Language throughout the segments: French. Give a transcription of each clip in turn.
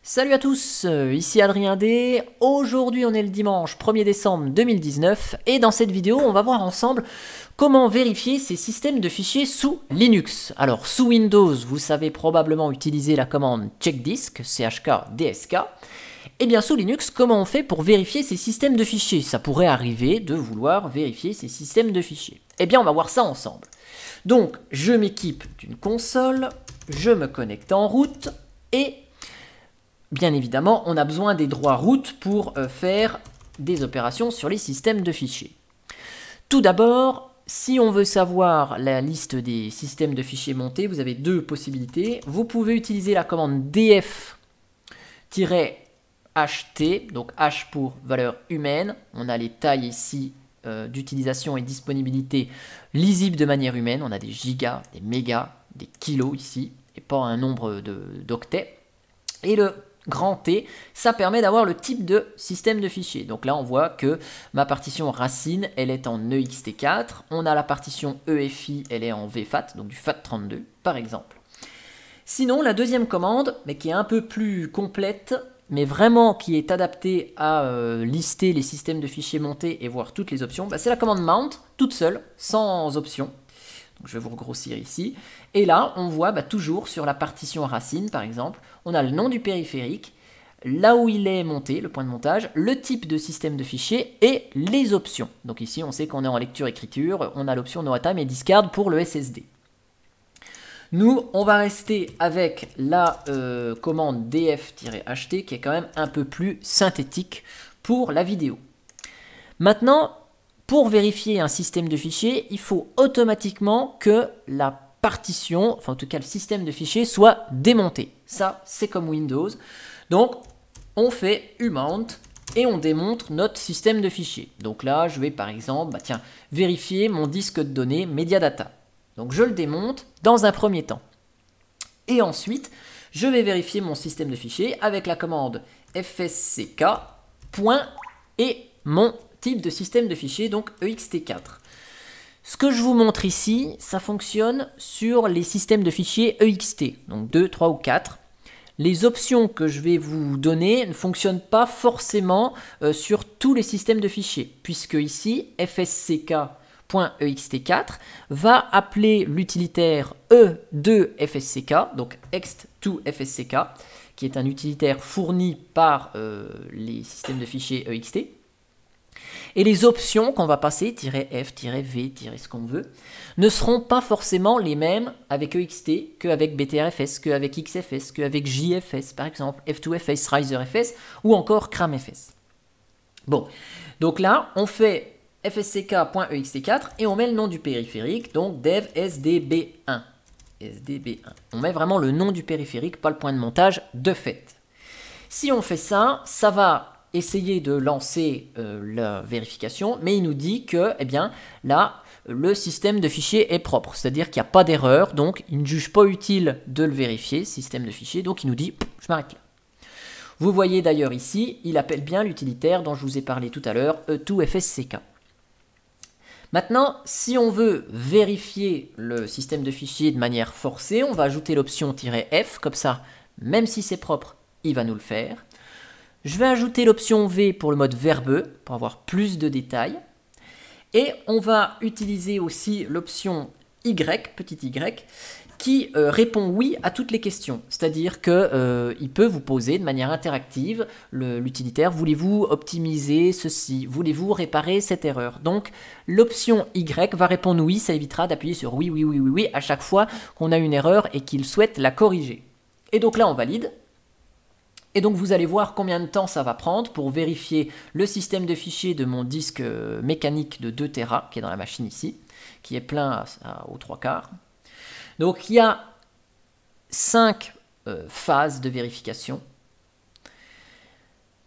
Salut à tous, ici Adrien D. Aujourd'hui on est le dimanche 1er décembre 2019 et dans cette vidéo on va voir ensemble comment vérifier ces systèmes de fichiers sous Linux. Alors sous Windows vous savez probablement utiliser la commande checkdisk, chkdsk. Et bien sous Linux, comment on fait pour vérifier ces systèmes de fichiers? Ça pourrait arriver de vouloir vérifier ces systèmes de fichiers. Eh bien on va voir ça ensemble. Donc je m'équipe d'une console, je me connecte en route et bien évidemment, on a besoin des droits root pour faire des opérations sur les systèmes de fichiers. Tout d'abord, si on veut savoir la liste des systèmes de fichiers montés, vous avez deux possibilités. Vous pouvez utiliser la commande df-ht, donc h pour valeur humaine. On a les tailles ici d'utilisation et disponibilité lisibles de manière humaine. On a des gigas, des mégas, des kilos ici, et pas un nombre d'octets. Et le grand T, ça permet d'avoir le type de système de fichier. Donc là, on voit que ma partition racine, elle est en ext4. On a la partition EFI, elle est en VFAT, donc du FAT32, par exemple. Sinon, la deuxième commande, mais qui est un peu plus complète, mais vraiment qui est adaptée à lister les systèmes de fichiers montés et voir toutes les options, c'est la commande mount, toute seule, sans option. Donc je vais vous regrossir ici. Et là, on voit toujours sur la partition racine, par exemple, on a le nom du périphérique, là où il est monté, le point de montage, le type de système de fichier et les options. Donc ici, on sait qu'on est en lecture-écriture, on a l'option NoAtime et Discard pour le SSD. Nous, on va rester avec la commande df-ht qui est quand même un peu plus synthétique pour la vidéo. Maintenant, pour vérifier un système de fichiers, il faut automatiquement que la partition, enfin en tout cas le système de fichiers, soit démonté. Ça, c'est comme Windows. Donc, on fait umount et on démonte notre système de fichiers. Donc là, je vais par exemple vérifier mon disque de données Mediadata. Donc je le démonte dans un premier temps. Et ensuite, je vais vérifier mon système de fichiers avec la commande fsck et mon type de système de fichiers, donc ext4. Ce que je vous montre ici, ça fonctionne sur les systèmes de fichiers ext, donc 2, 3 ou 4. Les options que je vais vous donner ne fonctionnent pas forcément sur tous les systèmes de fichiers, puisque ici, fsck.ext4 va appeler l'utilitaire e2fsck, donc ext2fsck, qui est un utilitaire fourni par les systèmes de fichiers ext. Et les options qu'on va passer, -f, -v, ce qu'on veut, ne seront pas forcément les mêmes avec ext qu'avec btrfs, qu'avec xfs, qu'avec jfs, par exemple, f2fs, riserfs ou encore cramfs. Bon, donc là, on fait fsck.ext4 et on met le nom du périphérique, donc dev sdb1. On met vraiment le nom du périphérique, pas le point de montage de fait. Si on fait ça, ça va essayer de lancer la vérification, mais il nous dit que, là, le système de fichiers est propre, c'est-à-dire qu'il n'y a pas d'erreur, donc il ne juge pas utile de le vérifier, système de fichiers, donc il nous dit, je m'arrête là. Vous voyez d'ailleurs ici, il appelle bien l'utilitaire dont je vous ai parlé tout à l'heure, e2fsck. Maintenant, si on veut vérifier le système de fichiers de manière forcée, on va ajouter l'option -f, comme ça, même si c'est propre, il va nous le faire. Je vais ajouter l'option V pour le mode verbeux, pour avoir plus de détails. Et on va utiliser aussi l'option Y, petit y, qui répond oui à toutes les questions. C'est-à-dire qu'il peut vous poser de manière interactive l'utilitaire, voulez-vous optimiser ceci, voulez-vous réparer cette erreur. Donc l'option Y va répondre oui, ça évitera d'appuyer sur oui à chaque fois qu'on a une erreur et qu'il souhaite la corriger. Et donc là on valide. Et donc vous allez voir combien de temps ça va prendre pour vérifier le système de fichiers de mon disque mécanique de 2 Tera, qui est dans la machine ici, qui est plein aux 3/4. Donc il y a 5 phases de vérification.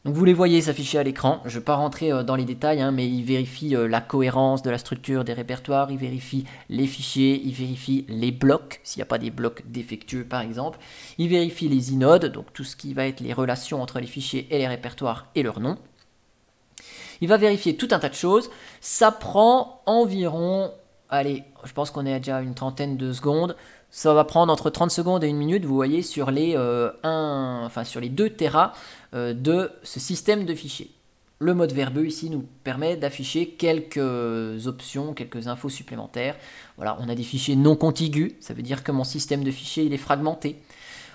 Donc vous les voyez s'afficher à l'écran, je ne vais pas rentrer dans les détails, mais il vérifie la cohérence de la structure des répertoires, il vérifie les fichiers, il vérifie les blocs, s'il n'y a pas des blocs défectueux par exemple, il vérifie les inodes, donc tout ce qui va être les relations entre les fichiers et les répertoires et leur nom. Il va vérifier tout un tas de choses, ça prend environ, allez, je pense qu'on est déjà à une trentaine de secondes, ça va prendre entre 30 secondes et 1 minute, vous voyez, sur les, sur les 2 Tera de ce système de fichiers. Le mode verbeux ici nous permet d'afficher quelques options, quelques infos supplémentaires. Voilà, on a des fichiers non contigus, ça veut dire que mon système de fichiers il est fragmenté.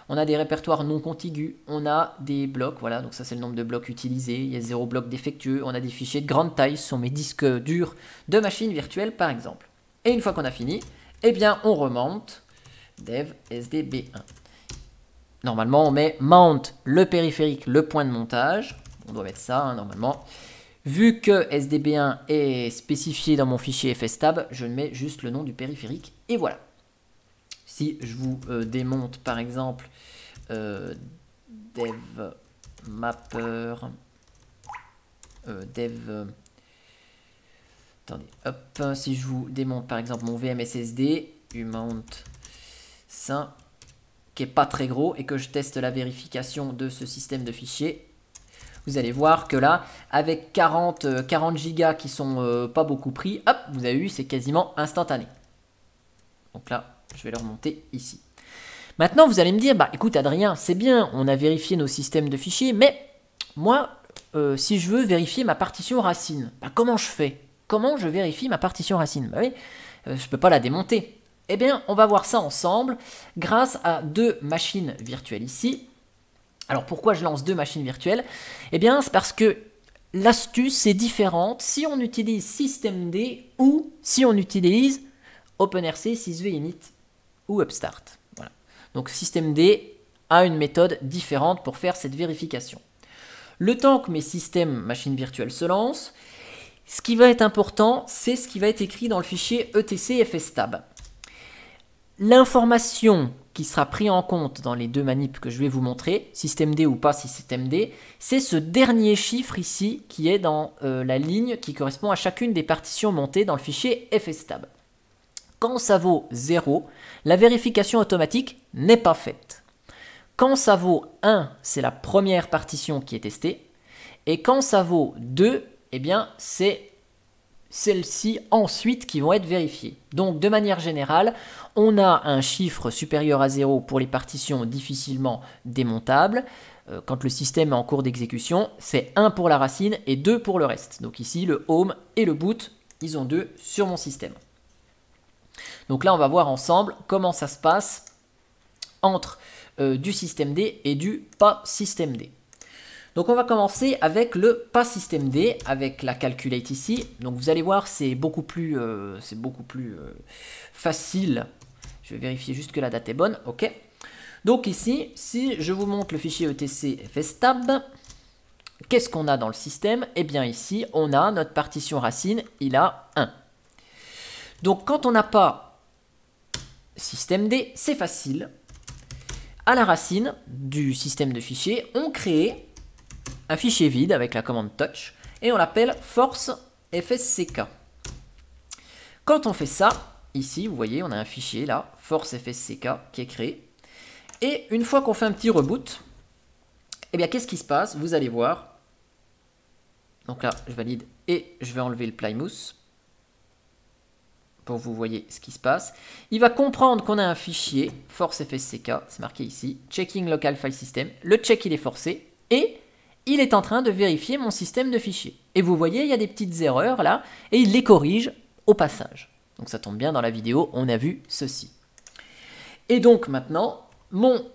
On a des répertoires non contigus, on a des blocs, voilà, donc ça c'est le nombre de blocs utilisés, il y a 0 bloc défectueux, on a des fichiers de grande taille, ce sont mes disques durs de machines virtuelles par exemple. Et une fois qu'on a fini, eh bien on remonte dev sdb1. Normalement on met mount le périphérique, le point de montage. On doit mettre ça, hein, normalement. Vu que SDB1 est spécifié dans mon fichier fstab, je mets juste le nom du périphérique. Et voilà. Si je vous démonte, par exemple, dev mapper, attendez, hop. Si je vous démonte, par exemple, mon VMSSD, umount 5, qui est pas très gros, et que je teste la vérification de ce système de fichiers, vous allez voir que là, avec 40 gigas qui sont pas beaucoup pris, hop, vous avez vu, c'est quasiment instantané. Donc là, je vais le remonter ici. Maintenant, vous allez me dire, bah écoute Adrien, c'est bien, on a vérifié nos systèmes de fichiers, mais moi, si je veux vérifier ma partition racine, bah, comment je fais? Comment je vérifie ma partition racine? Bah oui, je ne peux pas la démonter. Eh bien, on va voir ça ensemble grâce à 2 machines virtuelles ici. Alors pourquoi je lance 2 machines virtuelles? Eh bien c'est parce que l'astuce est différente si on utilise systemd ou si on utilise OpenRC, sysvinit ou Upstart. Voilà. Donc systemd a une méthode différente pour faire cette vérification. Le temps que mes systèmes machines virtuelles se lancent, ce qui va être important, c'est ce qui va être écrit dans le fichier etc fstab. L'information qui sera prise en compte dans les 2 manips que je vais vous montrer, systemd ou pas systemd, c'est ce dernier chiffre ici qui est dans la ligne qui correspond à chacune des partitions montées dans le fichier fstab. Quand ça vaut 0, la vérification automatique n'est pas faite. Quand ça vaut 1, c'est la première partition qui est testée. Et quand ça vaut 2, eh bien c'est celles-ci ensuite qui vont être vérifiées. Donc de manière générale, on a un chiffre supérieur à 0 pour les partitions difficilement démontables. Quand le système est en cours d'exécution, c'est 1 pour la racine et 2 pour le reste. Donc ici, le home et le boot, ils ont 2 sur mon système. Donc là, on va voir ensemble comment ça se passe entre du systemd et du pas systemd. Donc on va commencer avec le pas systemd, avec la calculate ici. Donc vous allez voir, c'est beaucoup plus facile. Je vais vérifier juste que la date est bonne. Ok. Donc ici, si je vous montre le fichier etc fstab, qu'est-ce qu'on a dans le système? Eh bien ici, on a notre partition racine, il a 1. Donc quand on n'a pas systemd, c'est facile. À la racine du système de fichiers, on crée un fichier vide avec la commande touch et on l'appelle force fsck. Quand on fait ça, ici vous voyez on a un fichier là, force fsck qui est créé, et une fois qu'on fait un petit reboot, eh bien qu'est-ce qui se passe? Vous allez voir, donc là je valide et je vais enlever le Plymouth pour que vous voyez ce qui se passe. Il va comprendre qu'on a un fichier force fsck, c'est marqué ici, checking local file system, le check il est forcé et il est en train de vérifier mon système de fichiers. Et vous voyez, il y a des petites erreurs là, et il les corrige au passage. Donc ça tombe bien, dans la vidéo, on a vu ceci. Et donc maintenant, mon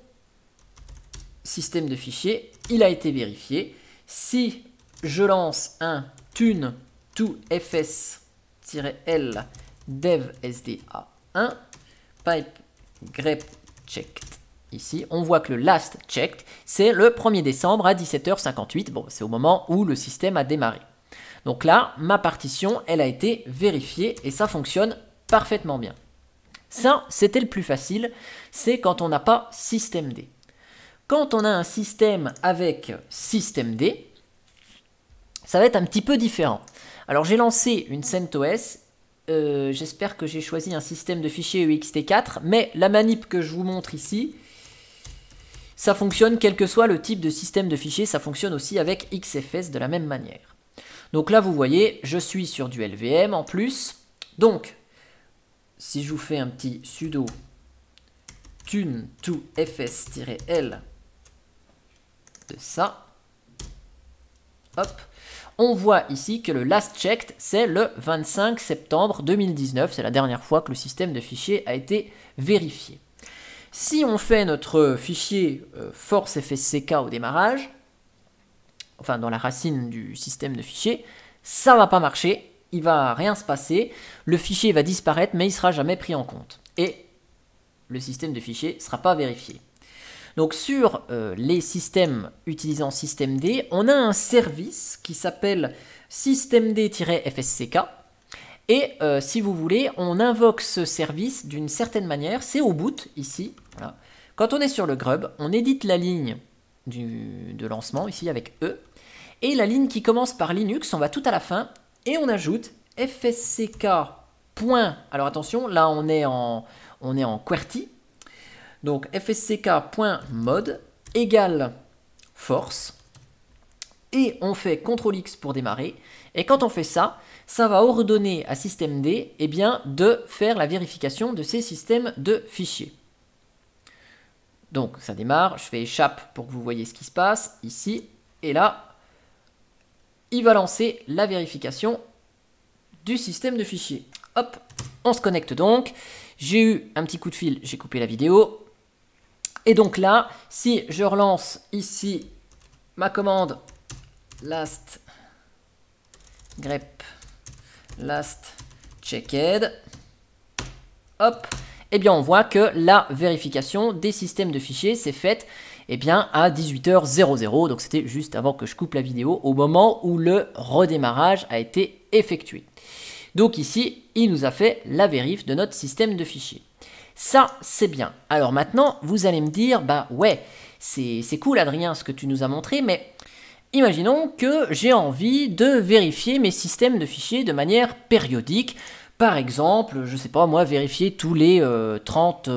système de fichiers, il a été vérifié. Si je lance un tune to fs-l dev sda1, pipe grep checked. Ici, on voit que le last checked, c'est le 1er décembre à 17h58. Bon, c'est au moment où le système a démarré. Donc là, ma partition, elle a été vérifiée et ça fonctionne parfaitement bien. Ça, c'était le plus facile, c'est quand on n'a pas systemd. Quand on a un système avec systemd, ça va être un petit peu différent. Alors, j'ai lancé une CentOS. J'espère que j'ai choisi un système de fichiers ext4, mais la manip que je vous montre ici, ça fonctionne quel que soit le type de système de fichiers, ça fonctionne aussi avec XFS de la même manière. Donc là, vous voyez, je suis sur du LVM en plus. Donc, si je vous fais un petit sudo tune2fs-l de ça, hop, on voit ici que le last checked, c'est le 25 septembre 2019. C'est la dernière fois que le système de fichiers a été vérifié. Si on fait notre fichier force fsck au démarrage, enfin dans la racine du système de fichiers, ça va pas marcher, il va rien se passer, le fichier va disparaître, mais il sera jamais pris en compte. Et le système de fichiers ne sera pas vérifié. Donc sur les systèmes utilisant systemd, on a un service qui s'appelle systemd-fsck. Et si vous voulez, on invoque ce service d'une certaine manière. C'est au boot, ici. Voilà. Quand on est sur le grub, on édite la ligne de lancement, ici avec E. Et la ligne qui commence par Linux, on va tout à la fin. Et on ajoute fsck. Alors attention, là on est en QWERTY. Donc fsck.mode égale force. Et on fait CTRL-X pour démarrer. Et quand on fait ça, ça va ordonner à systemd de faire la vérification de ces systèmes de fichiers. Donc ça démarre, je fais échappe pour que vous voyez ce qui se passe ici. Et là, il va lancer la vérification du système de fichiers. Hop, on se connecte donc. J'ai eu un petit coup de fil, j'ai coupé la vidéo. Et donc là, si je relance ici ma commande last grep last checked, hop, eh bien on voit que la vérification des systèmes de fichiers s'est faite à 18h00. Donc c'était juste avant que je coupe la vidéo, au moment où le redémarrage a été effectué. Donc ici, il nous a fait la vérif de notre système de fichiers. Ça, c'est bien. Alors maintenant, vous allez me dire, bah ouais, c'est cool Adrien ce que tu nous as montré, mais imaginons que j'ai envie de vérifier mes systèmes de fichiers de manière périodique. Par exemple, je sais pas moi, vérifier tous les 30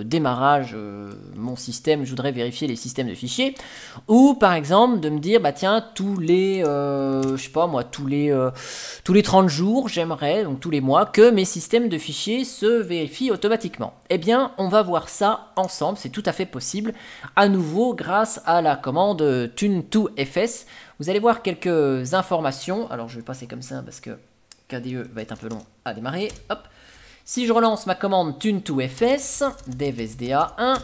démarrages mon système, je voudrais vérifier les systèmes de fichiers. Ou par exemple de me dire, bah tiens, tous les, je sais pas moi, tous les 30 jours, j'aimerais, donc tous les mois, que mes systèmes de fichiers se vérifient automatiquement. Eh bien, on va voir ça ensemble, c'est tout à fait possible, à nouveau grâce à la commande tune2fs. Vous allez voir quelques informations, alors je vais passer comme ça parce que KDE va être un peu long à démarrer. Hop. Si je relance ma commande tune2fs, devsda1,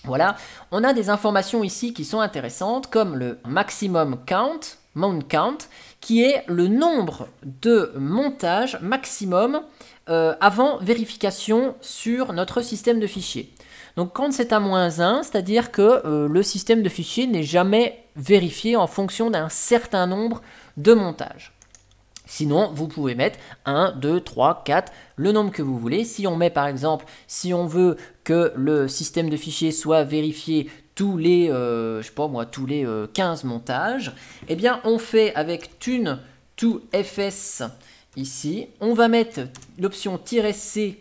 voilà, on a des informations ici qui sont intéressantes, comme le maximum count, mount count, qui est le nombre de montages maximum avant vérification sur notre système de fichiers. Donc quand c'est à -1, c'est-à-dire que le système de fichiers n'est jamais vérifié en fonction d'un certain nombre de montages. Sinon, vous pouvez mettre 1, 2, 3, 4, le nombre que vous voulez. Si on met par exemple, si on veut que le système de fichiers soit vérifié tous les, je sais pas moi, tous les 15 montages, eh bien on fait avec tune2fs ici, on va mettre l'option "-c",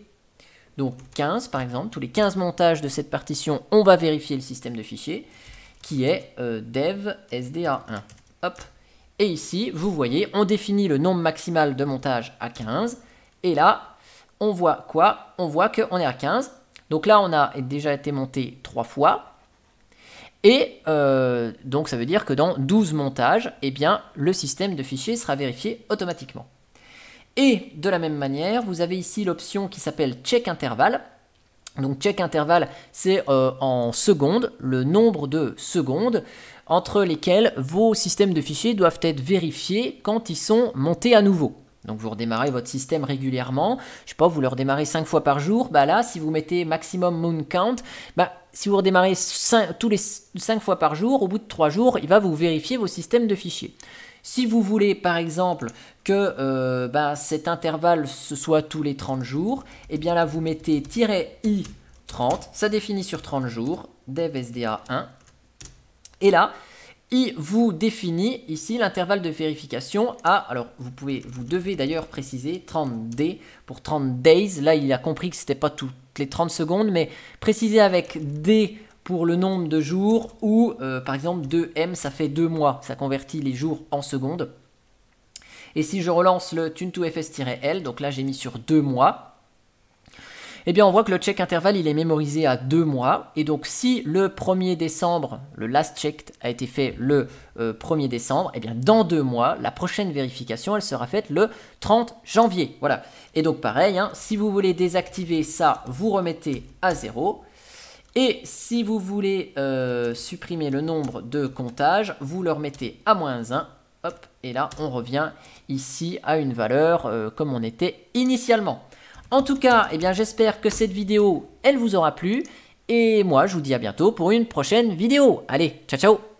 donc 15 par exemple, tous les 15 montages de cette partition, on va vérifier le système de fichiers, qui est dev sda1. Hop. Et ici, vous voyez, on définit le nombre maximal de montage à 15. Et là, on voit quoi? On voit qu'on est à 15. Donc là, on a déjà été monté 3 fois. Et donc, ça veut dire que dans 12 montages, eh bien, le système de fichiers sera vérifié automatiquement. Et de la même manière, vous avez ici l'option qui s'appelle check intervalle. Donc check intervalle, c'est en secondes, le nombre de secondes entre lesquelles vos systèmes de fichiers doivent être vérifiés quand ils sont montés à nouveau. Donc vous redémarrez votre système régulièrement, je sais pas, vous le redémarrez 5 fois par jour, bah là si vous mettez maximum mount count, bah si vous redémarrez tous les 5 fois par jour, au bout de 3 jours, il va vous vérifier vos systèmes de fichiers. Si vous voulez par exemple que cet intervalle ce soit tous les 30 jours, et bien là vous mettez -i 30, ça définit sur 30 jours, devsda1, et là il vous définit ici l'intervalle de vérification à, alors vous devez d'ailleurs préciser 30D pour 30 days, là il a compris que c'était pas toutes les 30 secondes, mais préciser avec D pour le nombre de jours, ou par exemple 2M, ça fait 2 mois, ça convertit les jours en secondes. Et si je relance le tune2fs-l, donc là j'ai mis sur 2 mois, eh bien on voit que le check intervalle il est mémorisé à 2 mois. Et donc si le 1er décembre, le last check a été fait le 1er décembre, eh bien dans 2 mois, la prochaine vérification elle sera faite le 30 janvier. Voilà. Et donc pareil, hein, si vous voulez désactiver ça, vous remettez à 0. Et si vous voulez supprimer le nombre de comptages, vous le remettez à -1. Hop, et là on revient ici à une valeur comme on était initialement. En tout cas, eh bien, j'espère que cette vidéo, elle vous aura plu. Et moi, je vous dis à bientôt pour une prochaine vidéo. Allez, ciao ciao!